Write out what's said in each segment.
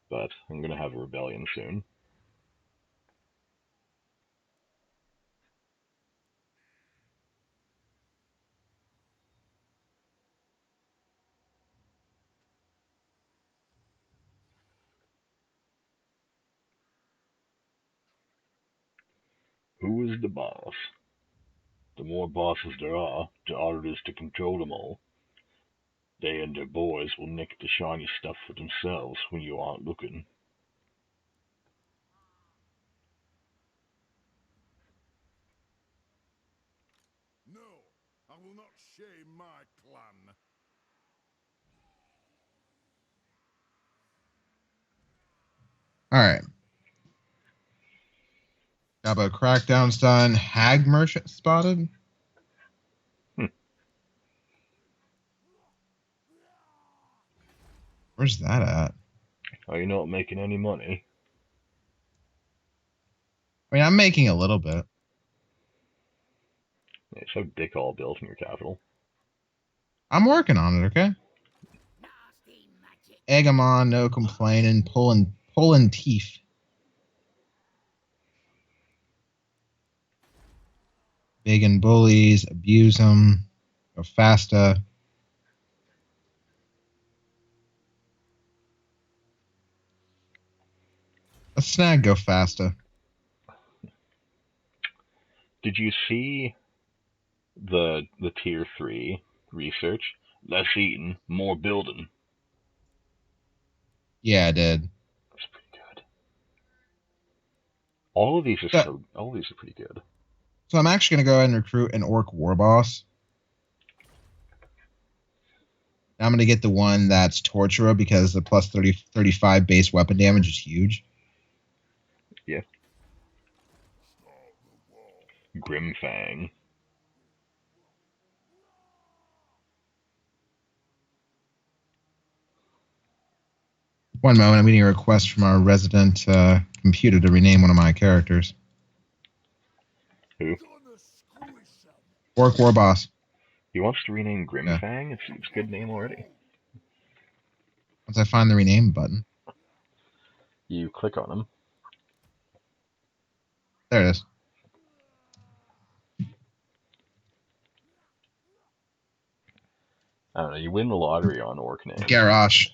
but I'm gonna have a rebellion soon. Who is the boss? The more bosses there are, the harder it is to control them all. They and their boys will nick the shiny stuff for themselves when you aren't looking. No, I will not shame my clan. All right. Got about crackdown's done. Hag merchant spotted. Where's that at? Are you not making any money? I mean, I'm making a little bit. It's so dick all built in your capital. I'm working on it, okay? Egg 'em on, no complaining, pulling teeth. Big and bullies, abuse them, go faster. Let's snag go faster. Did you see the tier 3 research? Less eating, more building. Yeah, I did. That's pretty good. All of these are pretty good. So I'm actually gonna go ahead and recruit an orc war boss. I'm gonna get the one that's torturer because the plus 35 base weapon damage is huge. Yeah. Grimfang. One moment, I'm getting a request from our resident computer to rename one of my characters. Who? Orc war boss. He wants to rename Grimfang? Yeah. It's a good name already. Once I find the rename button. You click on him. There it is. I don't know, you win the lottery on orc names. Garrosh.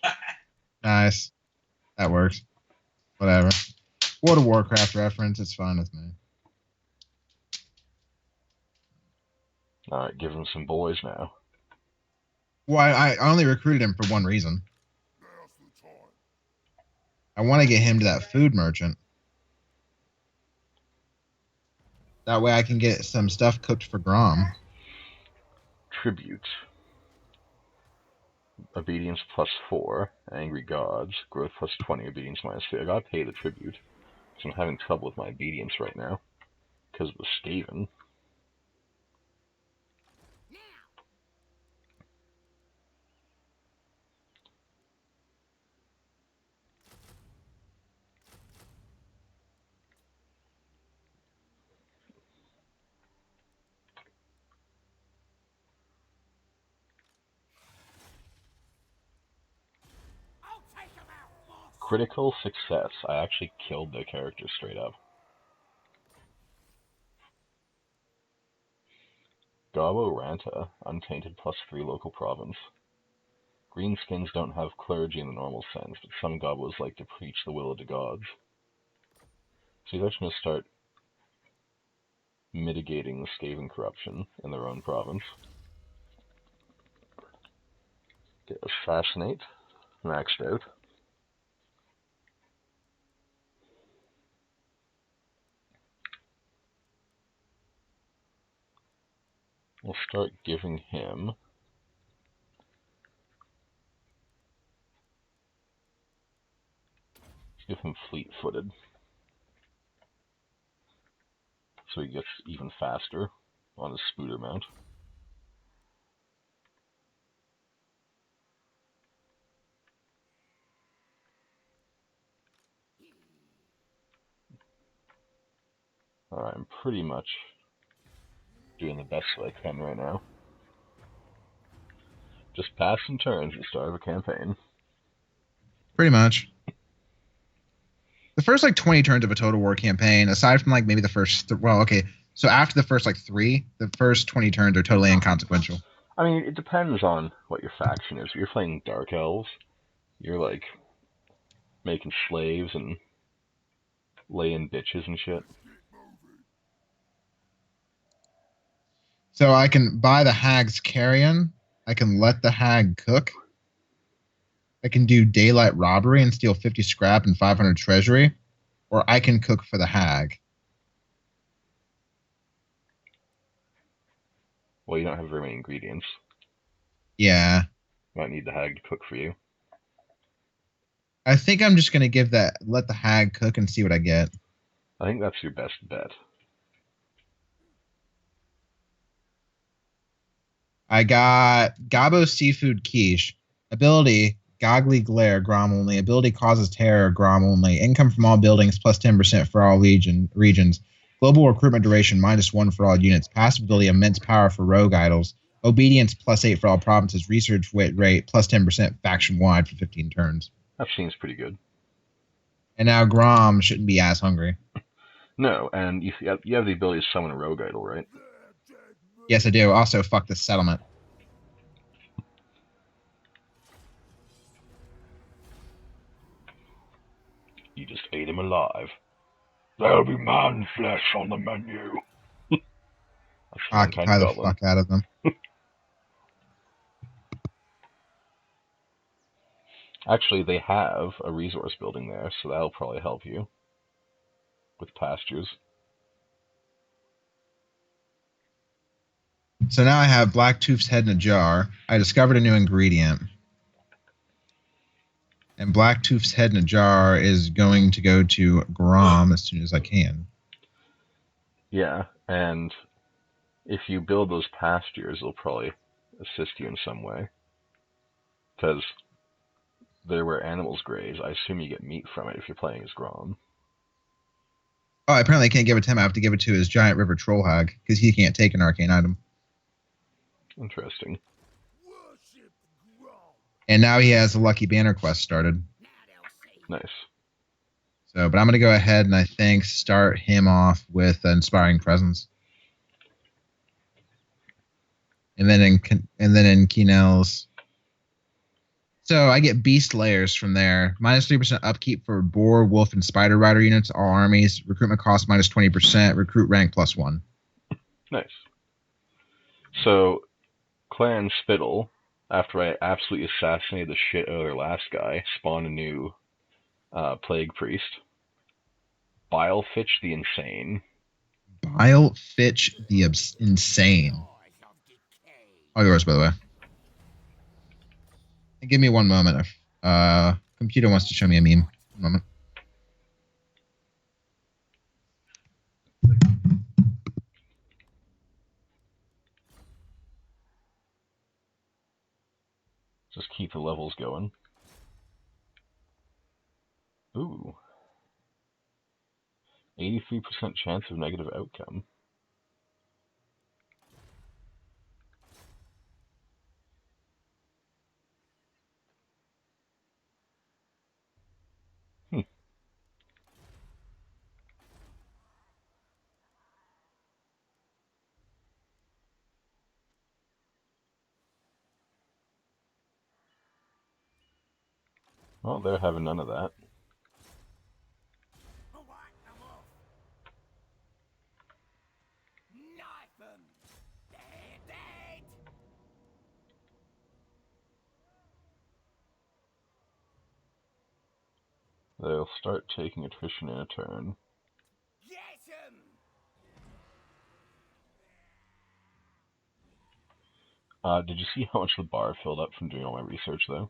Nice. That works. Whatever. World of Warcraft reference, it's fine with me. Alright, give him some boys now. Well, I only recruited him for one reason. I want to get him to that food merchant. That way I can get some stuff cooked for Grom. Tribute. Obedience plus 4. Angry gods. Growth plus 20. Obedience minus 3. I gotta pay the tribute. So I'm having trouble with my obedience right now. Because of the Skaven. Critical success. I actually killed their character straight up. Gabo Ranta. Untainted plus 3 local province. Greenskins don't have clergy in the normal sense, but some Gobos like to preach the will of the gods. So he's actually going to start mitigating the Skaven corruption in their own province. Get Assassinate. Maxed out. We'll start giving him fleet-footed, so he gets even faster on his scooter mount. Alright, I'm pretty much doing the best that I can right now. Just passing turns at the start of a campaign. Pretty much. The first like 20 turns of a Total War campaign, aside from like maybe the first, well, okay, so after the first like 3, the first 20 turns are totally inconsequential. I mean, it depends on what your faction is. If you're playing Dark Elves, you're like making slaves and laying bitches and shit. So I can buy the Hag's Carrion. I can let the Hag cook. I can do daylight robbery and steal 50 scrap and 500 treasury. Or I can cook for the Hag. Well, you don't have very many ingredients. Yeah. You might need the hag to cook for you. I think I'm just going to let the Hag cook and see what I get. I think that's your best bet. I got Gabo Seafood Quiche. Ability, Goggly Glare, Grom only. Ability causes terror, Grom only. Income from all buildings plus 10% for all regions. Global recruitment duration -1 for all units. Passive ability, immense power for rogue idols. Obedience +8 for all provinces. Research rate plus 10% faction wide for 15 turns. That seems pretty good. And now Grom shouldn't be as hungry. No, and you have the ability to summon a rogue idol, right? Yes, I do. Also, fuck this settlement. You just ate him alive. There'll be man flesh on the menu. That's the wrong kind Occupy of the goblin. fuck out of them. Actually, they have a resource building there, so that'll probably help you with pastures. So now I have Blacktooth's head in a jar. I discovered a new ingredient. And Blacktooth's head in a jar is going to go to Grom as soon as I can. Yeah, and if you build those pastures, it'll probably assist you in some way. Because they're where animals graze. I assume you get meat from it if you're playing as Grom. Oh, apparently I can't give it to him. I have to give it to his giant river troll hag because he can't take an arcane item. Interesting. And now he has a lucky banner quest started. Nice. So, but I'm going to go ahead and I think start him off with an inspiring presence. And then in Keenel's. So I get beast layers from there. -3% upkeep for boar, wolf, and spider rider units, all armies. Recruitment cost -20%. Recruit rank +1. Nice. So, Clan Spittle, after I absolutely assassinated the shit out of their last guy, spawned a new plague priest. Bilefitch the Insane. Bilefitch the Insane. All yours, by the way. Give me one moment. Computer wants to show me a meme. One moment. Just keep the levels going. Ooh. 83% chance of negative outcome. Well, they're having none of that. They'll start taking attrition in a turn. Did you see how much the bar filled up from doing all my research, though?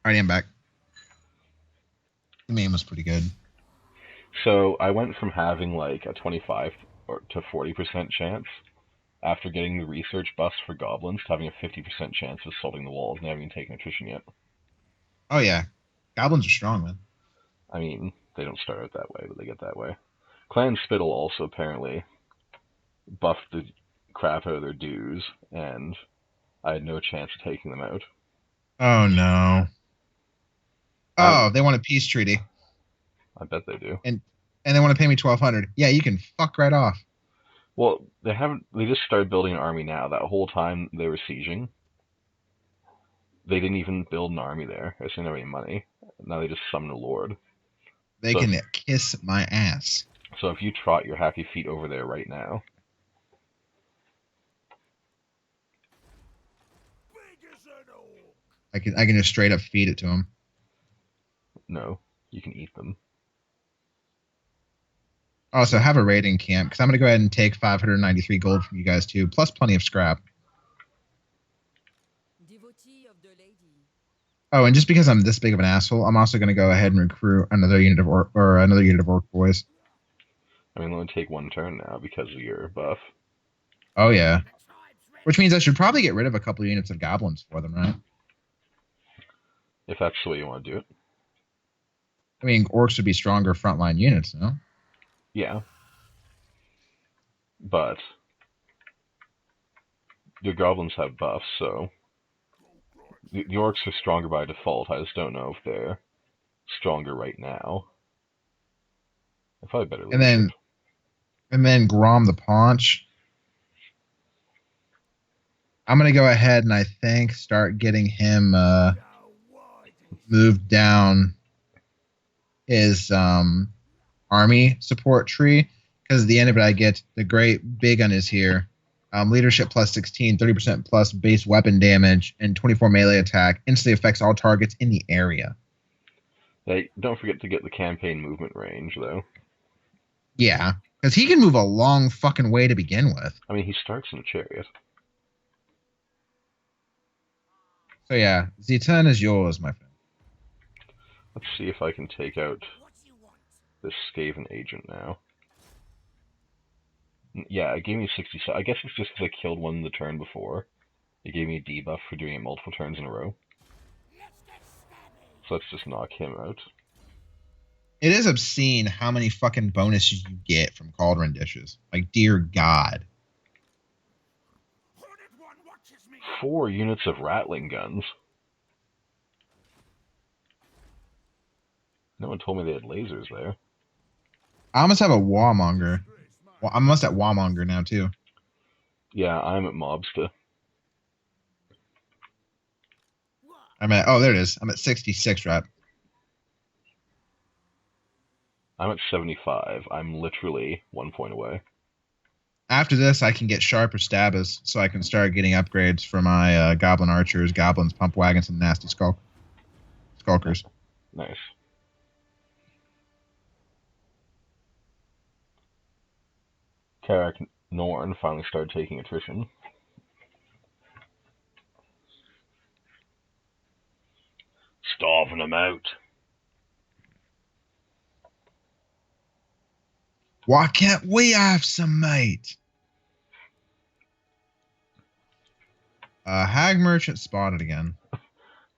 Alright, I'm back. The meme was pretty good. So I went from having like a 25 to 40% chance after getting the research buffs for goblins to having a 50% chance of assaulting the walls and having taken attrition yet. Oh, yeah. Goblins are strong, man. I mean, they don't start out that way, but they get that way. Clan Spittle also apparently buffed the crap out of their dues, and I had no chance of taking them out. Oh, no. Oh, they want a peace treaty. I bet they do. And they want to pay me 1,200. Yeah, you can fuck right off. Well, they haven't. They just started building an army now. That whole time they were sieging, they didn't even build an army there. They didn't have any money. Now they just summon a lord. They So can kiss my ass. So if you trot your happy feet over there right now, I can just straight up feed it to him. no, you can eat them. Also, have a raiding camp, because I'm going to go ahead and take 593 gold from you guys, too, plus plenty of scrap. Oh, and just because I'm this big of an asshole, I'm also going to go ahead and recruit another unit of orc boys. I mean, it'll only take one turn now because of your buff. Oh, yeah. Which means I should probably get rid of a couple of units of goblins for them, right? If that's the way you want to do it. I mean, orcs would be stronger frontline units, no? Yeah. But your goblins have buffs, so the orcs are stronger by default. I just don't know if they're stronger right now. I probably better leave it. And then Grom the Paunch. I'm going to go ahead and I think start getting him moved down his army support tree, because at the end of it I get the great big gun is here. Leadership plus 16, 30% plus base weapon damage, and 24 melee attack. Instantly affects all targets in the area. Hey, don't forget to get the campaign movement range, though. Yeah, because he can move a long fucking way to begin with. I mean, he starts in a chariot. So yeah, Z10 is yours, my friend. Let's see if I can take out this Skaven agent now. Yeah, it gave me 67. I guess it's just because I killed one the turn before. It gave me a debuff for doing it multiple turns in a row. So let's just knock him out. It is obscene how many fucking bonuses you get from cauldron dishes. Like, dear God. 4 units of rattling guns. No one told me they had lasers there. I almost have a Warmonger. Well, I'm almost at Warmonger now, too. Yeah, I'm at Mobsta. Oh, there it is. I'm at 66 rep. I'm at 75. I'm literally 1 point away. After this, I can get sharper stabbers, so I can start getting upgrades for my goblin archers, goblins, pump wagons, and nasty skulkers. Nice. Karak Norn finally started taking attrition. Starving them out. Why can't we have some, mate? Hag Merchant spotted again.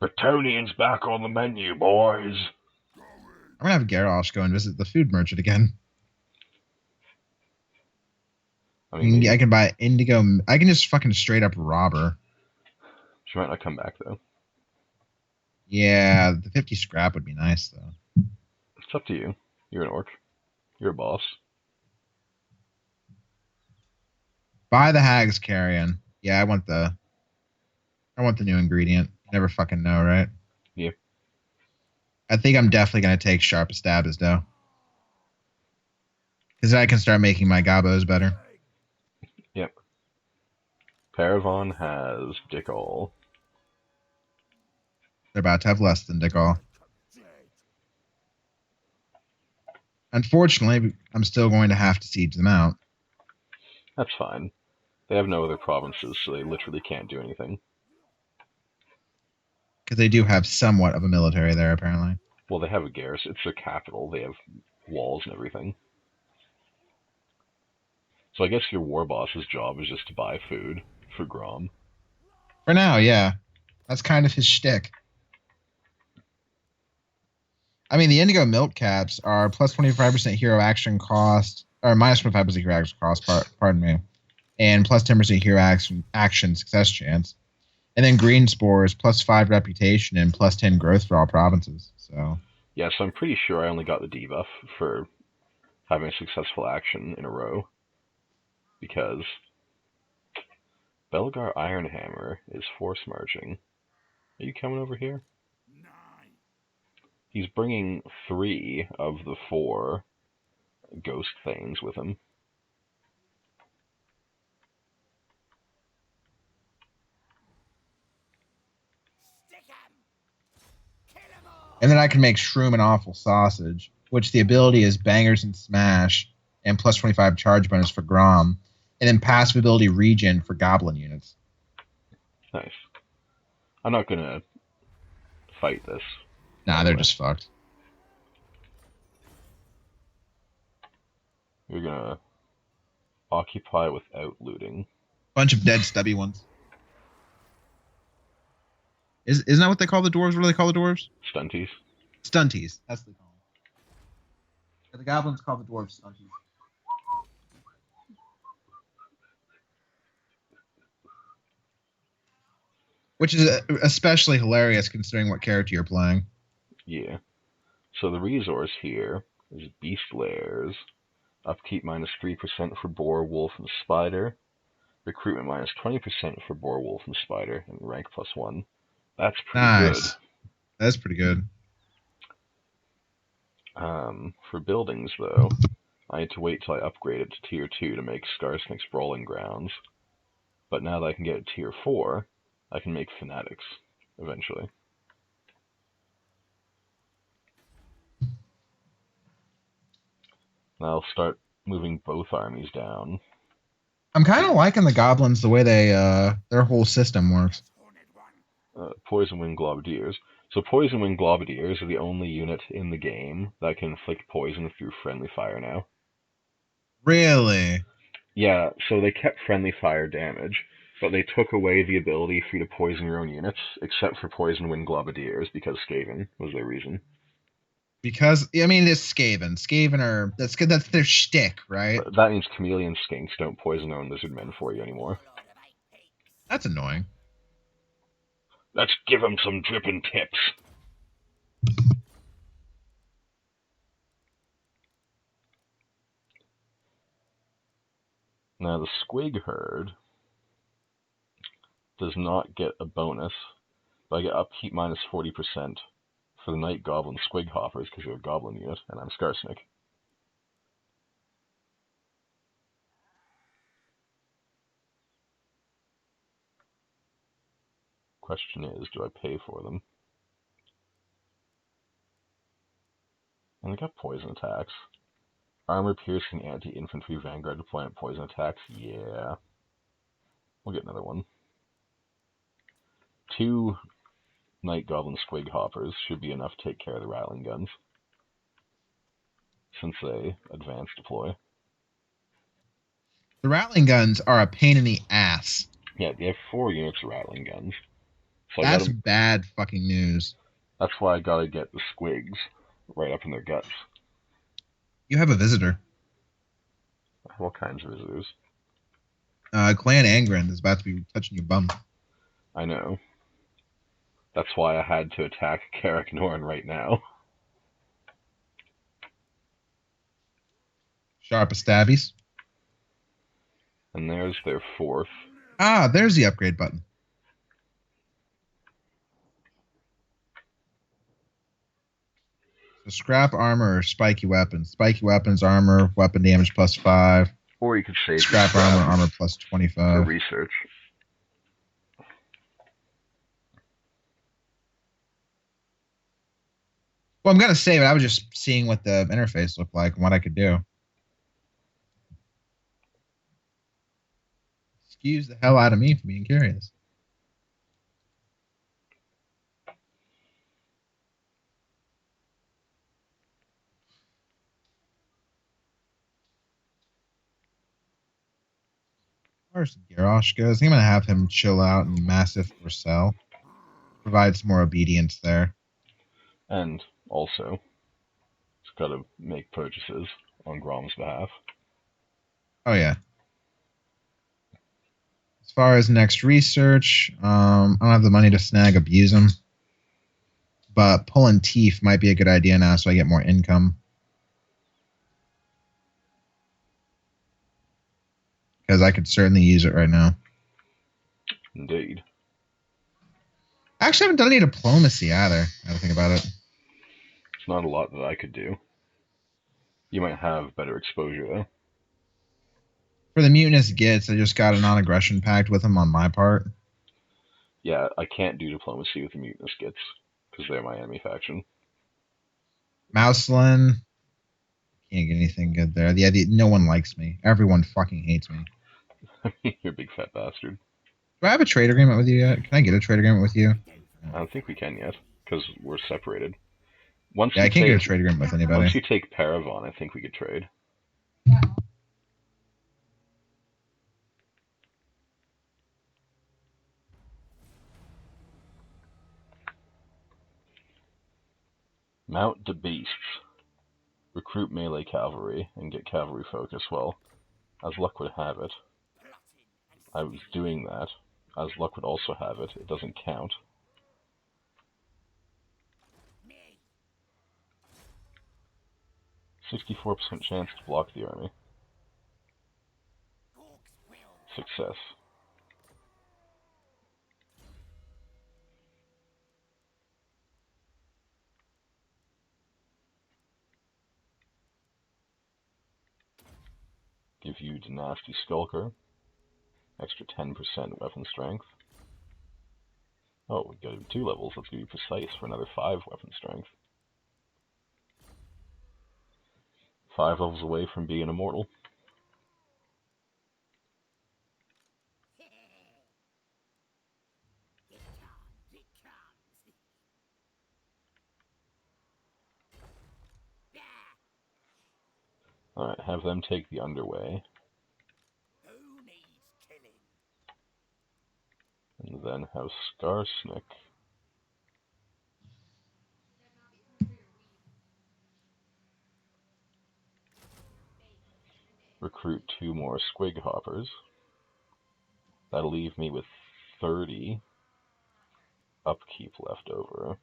Bretonian's back on the menu, boys. I'm going to have Garrosh go and visit the food merchant again. I mean, I can buy indigo. I can just fucking straight up rob her. She might not come back, though. Yeah, the 50 scrap would be nice, though. It's up to you. You're an orc. You're a boss. Buy the Hag's Carrion. Yeah, I want the new ingredient. You never fucking know, right? Yeah. I think I'm definitely going to take Sharp Stabbers, though. Because then I can start making my gobos better. Yep. Paravon has Dick All. They're about to have less than Dick All. Unfortunately, I'm still going to have to siege them out. That's fine. They have no other provinces, so they literally can't do anything. Because they do have somewhat of a military there, apparently. Well, they have a garrison. It's their capital. They have walls and everything. So I guess your war boss's job is just to buy food for Grom. For now, yeah. That's kind of his shtick. I mean, the Indigo Milk Caps are plus 25% hero action cost, or minus 25% hero action cost, pardon me, and plus 10% hero action success chance. And then green spores, +5 reputation and +10 growth for all provinces. So Yeah, so I'm pretty sure I only got the debuff for having a successful action in a row. Because Belgar Ironhammer is force marching. Are you coming over here? 9. He's bringing 3 of the 4 ghost things with him. and then I can make Shroom and Awful Sausage, which the ability is Bangers and Smash, and +25 charge bonus for Grom, and then passive ability Regen for Goblin units. Nice. I'm not gonna fight this. Nah, they're just fucked. You're gonna occupy without looting. Bunch of dead stubby ones. Isn't that what they call the dwarves? What do they call the dwarves? Stunties. Stunties. That's what they call them. The goblins call the dwarves stunties. Which is especially hilarious considering what character you're playing. Yeah. So the resource here is Beast Lairs. Upkeep -3% for Boar, Wolf, and Spider. Recruitment -20% for Boar, Wolf, and Spider, and rank +1. That's pretty Nice. good. That's pretty good. For buildings, though, I had to wait till I upgraded to Tier 2 to make Skarsnik's Brawling Grounds. But now that I can get it Tier 4, I can make Fanatics, eventually. Now I'll start moving both armies down. I'm kind of liking the goblins the way they their whole system works. Poison Wing Globadiers. So Poison Wing Globadiers are the only unit in the game that can inflict poison through friendly fire now. Really? Yeah, so they kept friendly fire damage, but they took away the ability for you to poison your own units, except for Poison Wing Globadiers, because Skaven was their reason. Because I mean, it's Skaven. Skaven are that's their shtick, right? But that means Chameleon Skinks don't poison their own lizardmen for you anymore. That's annoying. Let's give them some dripping tips. Now the Squig Herd does not get a bonus, but I get upkeep -40% for the Night Goblin Squig Hoppers because you're a Goblin unit, and I'm Skarsnik. Question is, do I pay for them? And they got poison attacks. Armor piercing anti-infantry vanguard deployment poison attacks. Yeah. We'll get another one. 2 Night Goblin Squig Hoppers should be enough to take care of the Rattling Guns, since they advance deploy. The Rattling Guns are a pain in the ass. Yeah, they have 4 units of Rattling Guns. So That's bad fucking news. That's why I gotta get the Squigs right up in their guts. You have a visitor. What kinds of visitors? Clan Angren is about to be touching your bum. I know. That's why I had to attack Karak Norn right now. Sharp as stabbies. And there's their 4th. Ah, there's the upgrade button. So scrap armor or spiky weapons. Spiky weapons, armor, weapon damage +5. Or you could save Scrap armor, armor +25. for research. Well, I'm gonna save it. I was just seeing what the interface looked like and what I could do. Excuse the hell out of me for being curious. Where's Garrosh goes? I'm gonna have him chill out in Massive Vercel. Provide some more obedience there. And also, it's gotta make purchases on Grom's behalf. Oh yeah. As far as next research, I don't have the money to snag abuse them. But pulling teeth might be a good idea now so I get more income. Because I could certainly use it right now. Indeed. I actually haven't done any diplomacy either, now to think about it. It's not a lot that I could do. You might have better exposure, though. For the mutinous gits, I just got a non-aggression pact with them on my part. Yeah, I can't do diplomacy with the mutinous gits, because they're my enemy faction. Mouselin. Can't get anything good there. Yeah, no one likes me. Everyone fucking hates me. You're a big fat bastard. Do I have a trade agreement with you yet? Can I get a trade agreement with you? I don't think we can yet, because we're separated. Yeah, I can't get a trade agreement with anybody. Once you take Paravon, I think we could trade. Mount the beasts. Recruit melee cavalry and get cavalry focus. Well, as luck would have it, I was doing that. As luck would also have it, it doesn't count. .64% chance to block the army. Success. Give you Dynasty Skulker. Extra 10% weapon strength. Oh, we go to 2 levels. Let's give you Precise for another 5 weapon strength. 5 levels away from being immortal. Alright, have them take the underway. And then have Skarsnik recruit 2 more Squig Hoppers. That'll leave me with 30 upkeep left over.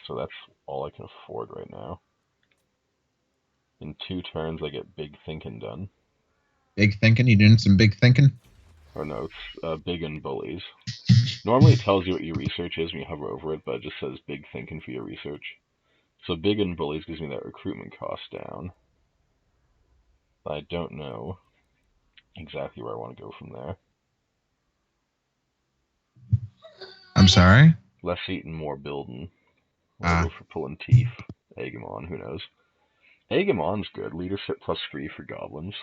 So that's all I can afford right now. In 2 turns, I get Big Thinkin' done. Big thinking? You doing some big thinking? Or no, it's Big and Bullies. Normally it tells you what your research is when you hover over it, but it just says Big Thinkin' for your research. So Big and Bullies gives me that recruitment cost down. I don't know exactly where I want to go from there. I'm sorry? Less eating, more building. We'll go for pulling teeth. Agamon, who knows? Agamon's good. Leadership +3 for goblins.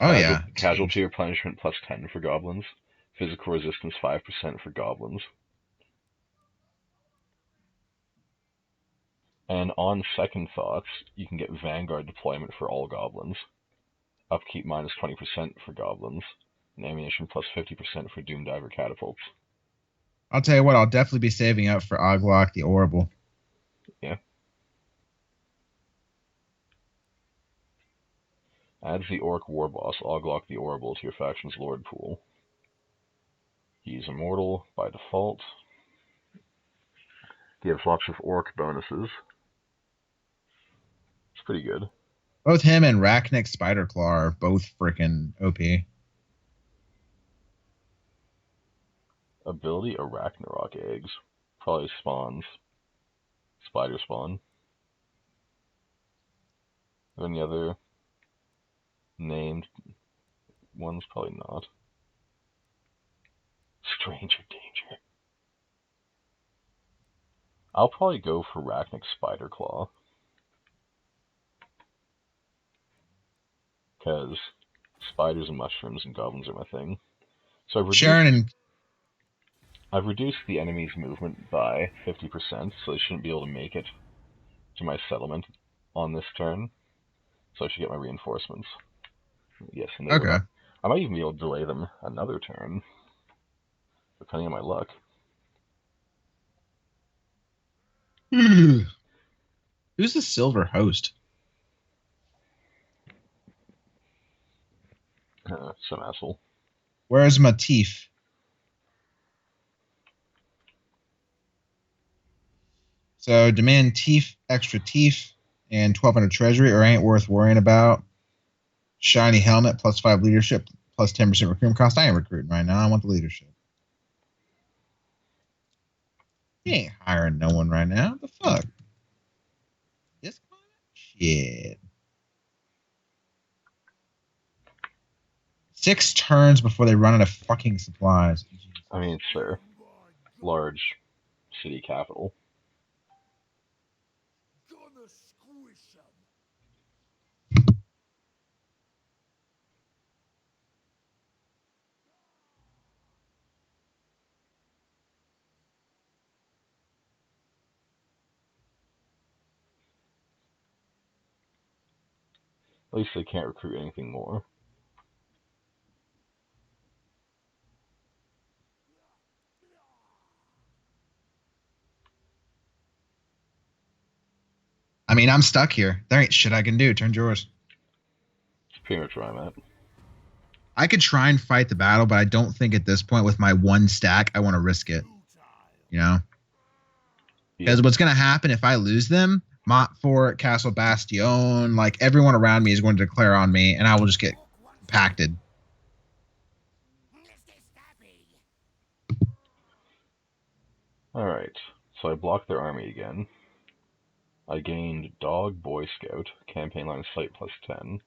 Oh, yeah. Casualty replenishment +10 for goblins. Physical resistance 5% for goblins. And on second thoughts, you can get Vanguard deployment for all goblins. Upkeep -20% for goblins. And ammunition +50% for Doomdiver catapults. I'll tell you what, I'll definitely be saving up for Oglok the Orrible. Yeah. Adds the Orc War Boss, Oglok the Orrible, to your faction's Lord pool. He's immortal by default. Gives lots of Orc bonuses. It's pretty good. Both him and Rachnik Spiderclaw are both freaking OP. Ability Arachnarok eggs. Probably spawns. Spider spawn. Any other named ones? Probably not. Stranger Danger. I'll probably go for Rachnik Spiderclaw. Because spiders and mushrooms and goblins are my thing. So I've reduced the enemy's movement by 50%, so they shouldn't be able to make it to my settlement on this turn. So I should get my reinforcements. Yes, and Okay. I might even be able to delay them another turn, depending on my luck. Who's the Silver Host? Some asshole. Where's my teeth? So demand teeth, extra teeth, and 1,200 treasury, or ain't worth worrying about. Shiny helmet, plus 5 leadership, plus 10% recruitment cost. I ain't recruiting right now. I want the leadership. He ain't hiring no one right now. What the fuck? This shit. 6 turns before they run out of fucking supplies. I mean, it's their large city capital. Gonna squish 'em. At least they can't recruit anything more. I mean, I'm stuck here. There ain't shit I can do. Turn yours. It's pretty much where I'm at. I could try and fight the battle, but I don't think at this point with my 1 stack, I want to risk it. You know? Because Yeah. what's going to happen if I lose them, Montfort, Castle Bastion, like everyone around me is going to declare on me, and I will just get compacted. Alright, so I blocked their army again. I gained Dog Boy Scout, campaign line of sight plus 10.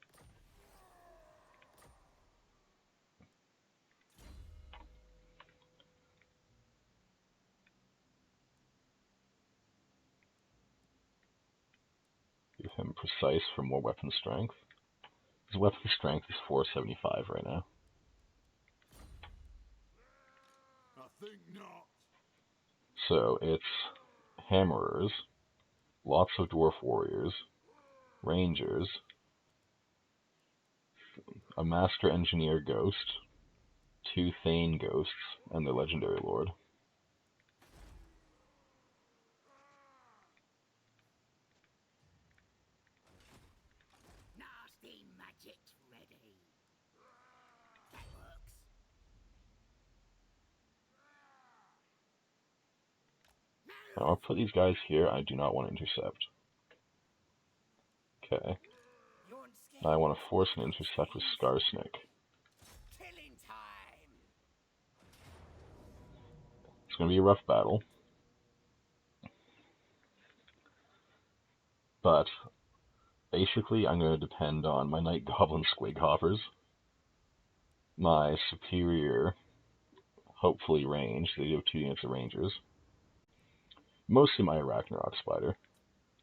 Give him Precise for more weapon strength. His weapon strength is 475 right now. I think not. So it's Hammerers, lots of Dwarf Warriors, Rangers, a Master Engineer Ghost, 2 Thane Ghosts, and their Legendary Lord. Nasty magic's ready. That works. Now I'll put these guys here. I do not want to intercept. Okay. Now I want to force an intercept with Skarsnik. Killing time. It's going to be a rough battle. But basically, I'm going to depend on my Night Goblin Squig Hoppers, my superior, hopefully range. They do have 2 units of Rangers. Mostly my Arachnarok Spider.